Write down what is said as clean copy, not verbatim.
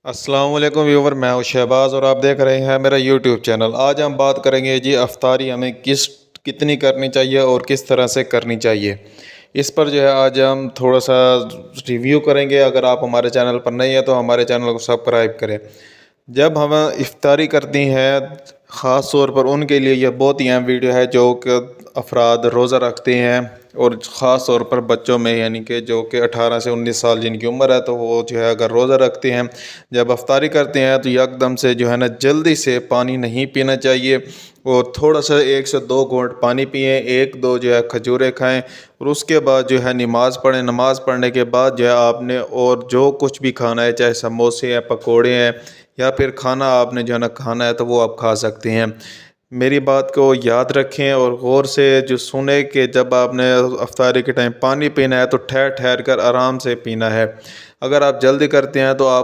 अस्सलाम वालेकुम व्यूवर, मैं हूं शहबाज और आप देख रहे हैं मेरा यूट्यूब चैनल। आज हम बात करेंगे जी अफ्तारी हमें कितनी करनी चाहिए और किस तरह से करनी चाहिए। इस पर जो है आज हम थोड़ा सा रिव्यू करेंगे। अगर आप हमारे चैनल पर नहीं है तो हमारे चैनल को सब्सक्राइब करें। जब हम इफ्तारी करती हैं, ख़ास तौर पर उनके लिए यह बहुत ही अहम वीडियो है जो कि अफराद रोज़ा रखते हैं और ख़ास तौर पर बच्चों में, यानी कि जो कि 18 से 19 साल जिनकी उम्र है, तो वो जो है अगर रोज़ा रखते हैं, जब अफ्तारी करते हैं तो यकदम से जो है ना जल्दी से पानी नहीं पीना चाहिए और थोड़ा सा 1 से 2 घूंट पानी पिएं, 1-2 जो है खजूरें खाएं और उसके बाद जो है नमाज़ पढ़ें। नमाज़ पढ़ने के बाद जो है आपने और जो कुछ भी खाना है, चाहे समोसे हैं, पकोड़े हैं या फिर खाना आपने जो है ना खाना है, तो वो आप खा सकते हैं। मेरी बात को याद रखें और गौर से जो सुने कि जब आपने अफ्तारी के टाइम पानी पीना है तो ठहर ठहर कर आराम से पीना है। अगर आप जल्दी करते हैं तो आप